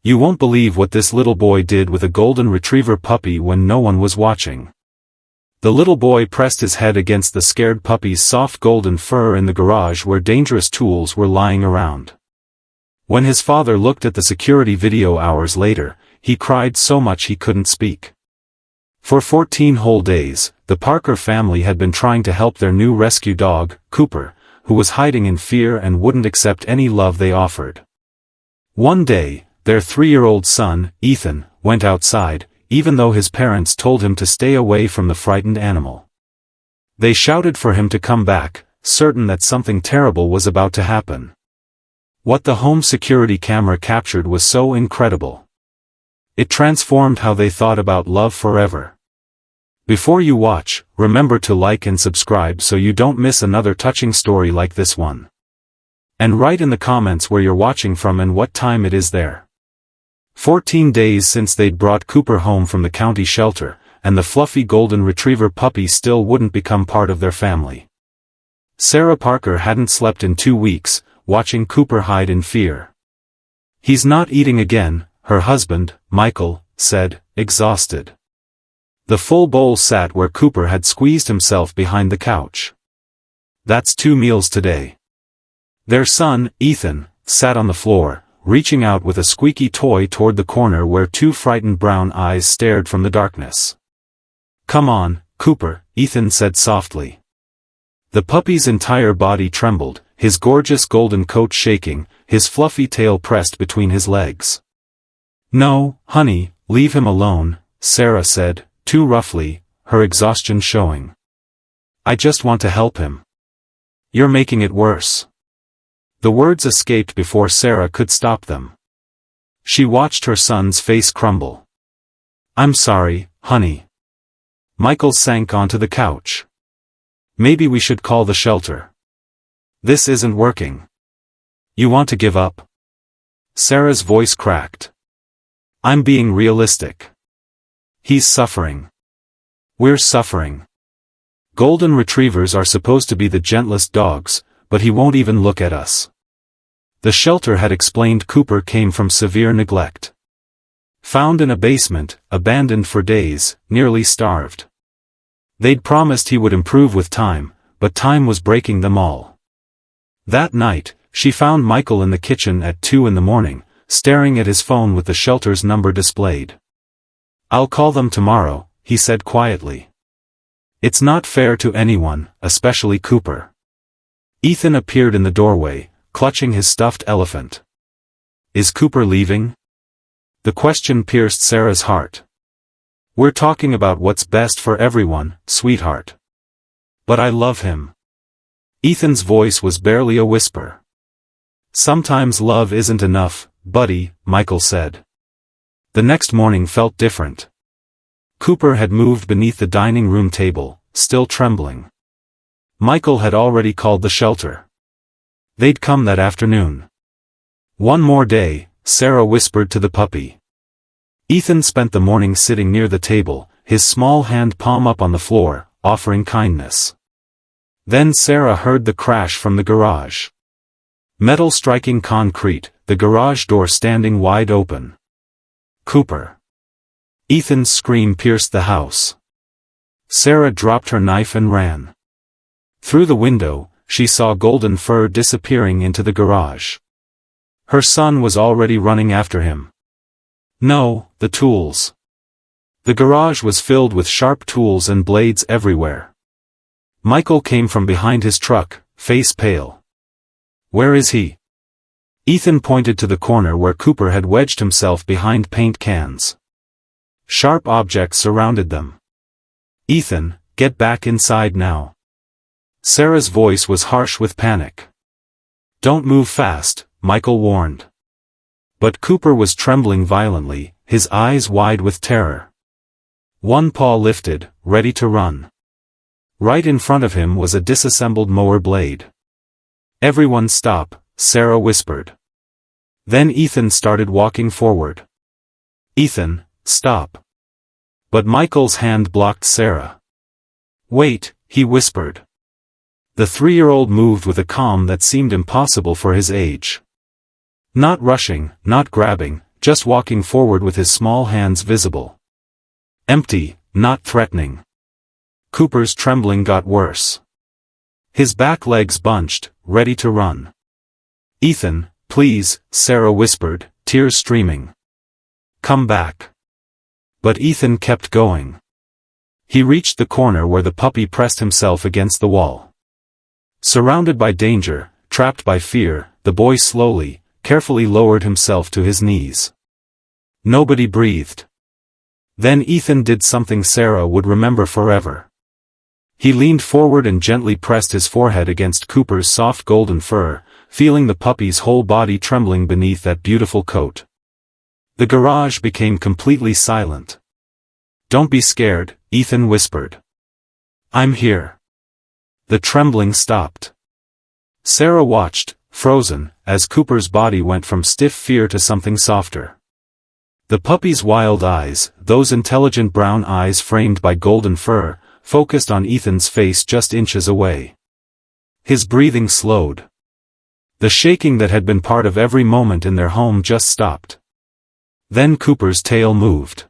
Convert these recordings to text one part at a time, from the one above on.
You won't believe what this little boy did with a golden retriever puppy when no one was watching. The little boy pressed his head against the scared puppy's soft golden fur in the garage where dangerous tools were lying around. When his father looked at the security video hours later, he cried so much he couldn't speak. For 14 whole days, the Parker family had been trying to help their new rescue dog, Cooper, who was hiding in fear and wouldn't accept any love they offered. One day, their 3-year-old son, Ethan, went outside, even though his parents told him to stay away from the frightened animal. They shouted for him to come back, certain that something terrible was about to happen. What the home security camera captured was so incredible. It transformed how they thought about love forever. Before you watch, remember to like and subscribe so you don't miss another touching story like this one. And write in the comments where you're watching from and what time it is there. 14 days since they'd brought Cooper home from the county shelter, and the fluffy golden retriever puppy still wouldn't become part of their family. Sarah Parker hadn't slept in 2 weeks, watching Cooper hide in fear. "He's not eating again," her husband, Michael, said, exhausted. The full bowl sat where Cooper had squeezed himself behind the couch. "That's 2 meals today." Their son, Ethan, sat on the floor, reaching out with a squeaky toy toward the corner where 2 frightened brown eyes stared from the darkness. "Come on, Cooper," Ethan said softly. The puppy's entire body trembled, his gorgeous golden coat shaking, his fluffy tail pressed between his legs. "No, honey, leave him alone," Sarah said, too roughly, her exhaustion showing. "I just want to help him." "You're making it worse." The words escaped before Sarah could stop them. She watched her son's face crumble. "I'm sorry, honey." Michael sank onto the couch. "Maybe we should call the shelter. This isn't working." "You want to give up?" Sarah's voice cracked. "I'm being realistic. He's suffering. We're suffering. Golden retrievers are supposed to be the gentlest dogs, but he won't even look at us." The shelter had explained Cooper came from severe neglect. Found in a basement, abandoned for days, nearly starved. They'd promised he would improve with time, but time was breaking them all. That night, she found Michael in the kitchen at 2 in the morning, staring at his phone with the shelter's number displayed. "I'll call them tomorrow," he said quietly. "It's not fair to anyone, especially Cooper." Ethan appeared in the doorway, clutching his stuffed elephant. "Is Cooper leaving?" The question pierced Sarah's heart. "We're talking about what's best for everyone, sweetheart." "But I love him." Ethan's voice was barely a whisper. "Sometimes love isn't enough, buddy," Michael said. The next morning felt different. Cooper had moved beneath the dining room table, still trembling. Michael had already called the shelter. They'd come that afternoon. "One more day," Sarah whispered to the puppy. Ethan spent the morning sitting near the table, his small hand palm up on the floor, offering kindness. Then Sarah heard the crash from the garage. Metal striking concrete, the garage door standing wide open. "Cooper!" Ethan's scream pierced the house. Sarah dropped her knife and ran. Through the window, she saw golden fur disappearing into the garage. Her son was already running after him. No, the tools. The garage was filled with sharp tools and blades everywhere. Michael came from behind his truck, face pale. "Where is he?" Ethan pointed to the corner where Cooper had wedged himself behind paint cans. Sharp objects surrounded them. "Ethan, get back inside now." Sarah's voice was harsh with panic. "Don't move fast," Michael warned. But Cooper was trembling violently, his eyes wide with terror. One paw lifted, ready to run. Right in front of him was a disassembled mower blade. "Everyone stop," Sarah whispered. Then Ethan started walking forward. "Ethan, stop." But Michael's hand blocked Sarah. "Wait," he whispered. The 3-year-old moved with a calm that seemed impossible for his age. Not rushing, not grabbing, just walking forward with his small hands visible. Empty, not threatening. Cooper's trembling got worse. His back legs bunched, ready to run. "Ethan, please," Sarah whispered, tears streaming. "Come back." But Ethan kept going. He reached the corner where the puppy pressed himself against the wall. Surrounded by danger, trapped by fear, the boy slowly, carefully lowered himself to his knees. Nobody breathed. Then Ethan did something Sarah would remember forever. He leaned forward and gently pressed his forehead against Cooper's soft golden fur, feeling the puppy's whole body trembling beneath that beautiful coat. The garage became completely silent. "Don't be scared," Ethan whispered. "I'm here." The trembling stopped. Sarah watched, frozen, as Cooper's body went from stiff fear to something softer. The puppy's wild eyes, those intelligent brown eyes framed by golden fur, focused on Ethan's face just inches away. His breathing slowed. The shaking that had been part of every moment in their home just stopped. Then Cooper's tail moved.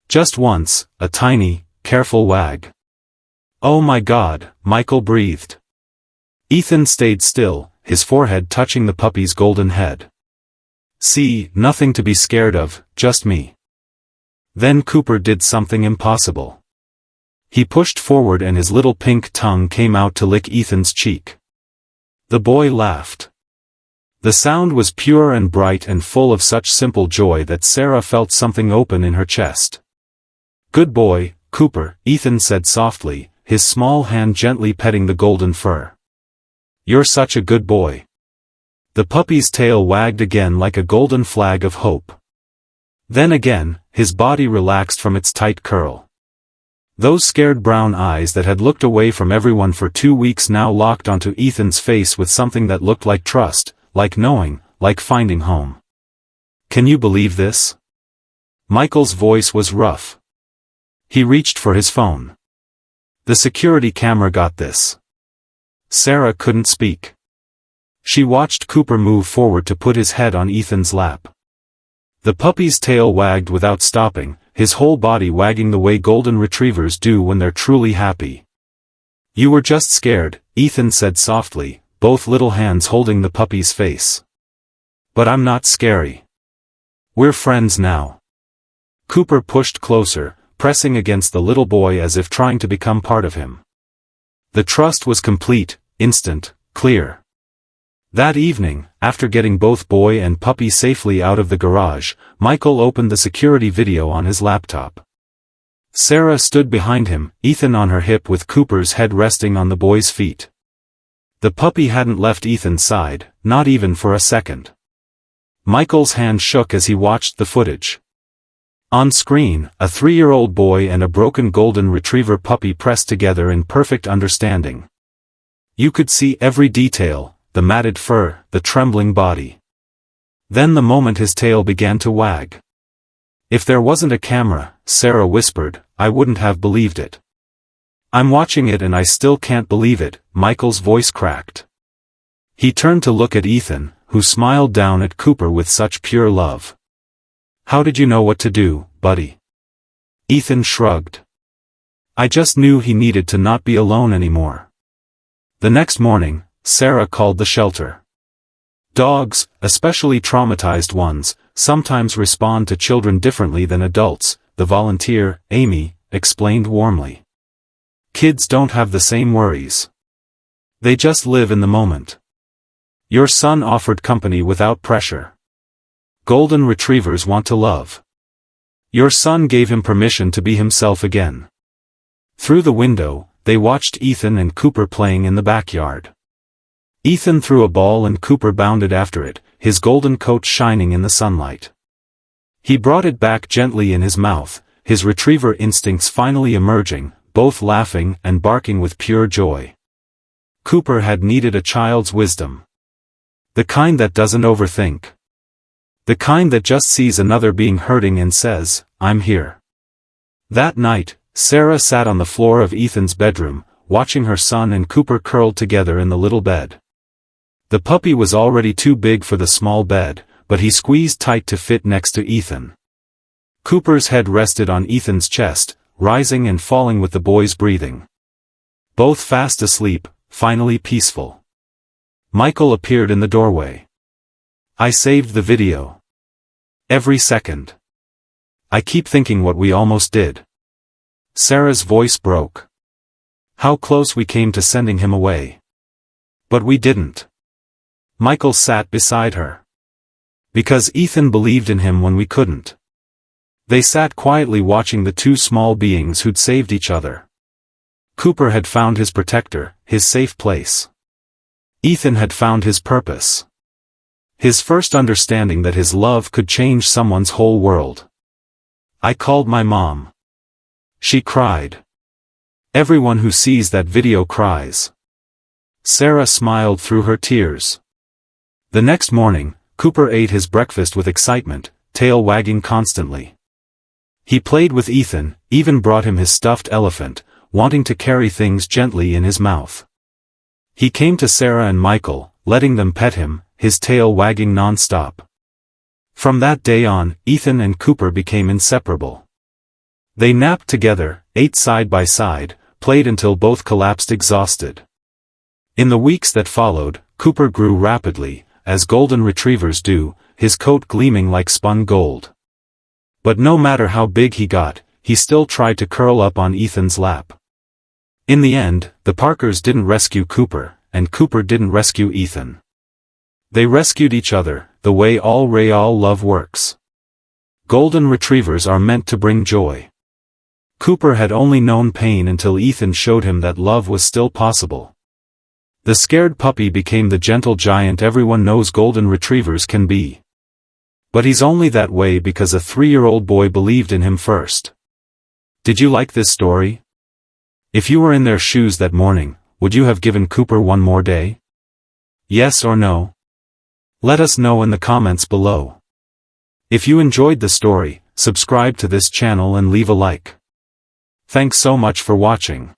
Just once, a tiny, careful wag. "Oh my God," Michael breathed. Ethan stayed still, his forehead touching the puppy's golden head. "See, nothing to be scared of, just me." Then Cooper did something impossible. He pushed forward and his little pink tongue came out to lick Ethan's cheek. The boy laughed. The sound was pure and bright and full of such simple joy that Sarah felt something open in her chest. "Good boy, Cooper," Ethan said softly, his small hand gently petting the golden fur. "You're such a good boy." The puppy's tail wagged again like a golden flag of hope. Then again, his body relaxed from its tight curl. Those scared brown eyes that had looked away from everyone for 2 weeks now locked onto Ethan's face with something that looked like trust, like knowing, like finding home. "Can you believe this?" Michael's voice was rough. He reached for his phone. "The security camera got this." Sarah couldn't speak. She watched Cooper move forward to put his head on Ethan's lap. The puppy's tail wagged without stopping, his whole body wagging the way golden retrievers do when they're truly happy. "You were just scared," Ethan said softly, both little hands holding the puppy's face. "But I'm not scary. We're friends now." Cooper pushed closer, pressing against the little boy as if trying to become part of him. The trust was complete, instant, clear. That evening, after getting both boy and puppy safely out of the garage, Michael opened the security video on his laptop. Sarah stood behind him, Ethan on her hip with Cooper's head resting on the boy's feet. The puppy hadn't left Ethan's side, not even for a second. Michael's hand shook as he watched the footage. On screen, a 3-year-old boy and a broken golden retriever puppy pressed together in perfect understanding. You could see every detail, the matted fur, the trembling body. Then the moment his tail began to wag. "If there wasn't a camera," Sarah whispered, "I wouldn't have believed it." "I'm watching it and I still can't believe it," Michael's voice cracked. He turned to look at Ethan, who smiled down at Cooper with such pure love. "How did you know what to do, buddy?" Ethan shrugged. "I just knew he needed to not be alone anymore." The next morning, Sarah called the shelter. Dogs, especially traumatized ones, sometimes respond to children differently than adults, the volunteer, Amy, explained warmly. Kids don't have the same worries. They just live in the moment. Your son offered company without pressure. Golden retrievers want to love. Your son gave him permission to be himself again. Through the window, they watched Ethan and Cooper playing in the backyard. Ethan threw a ball and Cooper bounded after it, his golden coat shining in the sunlight. He brought it back gently in his mouth, his retriever instincts finally emerging, both laughing and barking with pure joy. Cooper had needed a child's wisdom. The kind that doesn't overthink. The kind that just sees another being hurting and says, "I'm here." That night, Sarah sat on the floor of Ethan's bedroom, watching her son and Cooper curled together in the little bed. The puppy was already too big for the small bed, but he squeezed tight to fit next to Ethan. Cooper's head rested on Ethan's chest, rising and falling with the boy's breathing. Both fast asleep, finally peaceful. Michael appeared in the doorway. I saved the video. Every second. I keep thinking what we almost did. Sarah's voice broke. How close we came to sending him away. But we didn't. Michael sat beside her. Because Ethan believed in him when we couldn't. They sat quietly watching the two small beings who'd saved each other. Cooper had found his protector, his safe place. Ethan had found his purpose. His first understanding that his love could change someone's whole world. I called my mom. She cried. Everyone who sees that video cries. Sarah smiled through her tears. The next morning, Cooper ate his breakfast with excitement, tail wagging constantly. He played with Ethan, even brought him his stuffed elephant, wanting to carry things gently in his mouth. He came to Sarah and Michael, letting them pet him, his tail wagging non-stop. From that day on, Ethan and Cooper became inseparable. They napped together, ate side by side, played until both collapsed exhausted. In the weeks that followed, Cooper grew rapidly, as golden retrievers do, his coat gleaming like spun gold. But no matter how big he got, he still tried to curl up on Ethan's lap. In the end, the Parkers didn't rescue Cooper, and Cooper didn't rescue Ethan. They rescued each other, the way all real love works. Golden retrievers are meant to bring joy. Cooper had only known pain until Ethan showed him that love was still possible. The scared puppy became the gentle giant everyone knows golden retrievers can be. But he's only that way because a 3-year-old boy believed in him first. Did you like this story? If you were in their shoes that morning, would you have given Cooper one more day? Yes or no? Let us know in the comments below. If you enjoyed the story, subscribe to this channel and leave a like. Thanks so much for watching.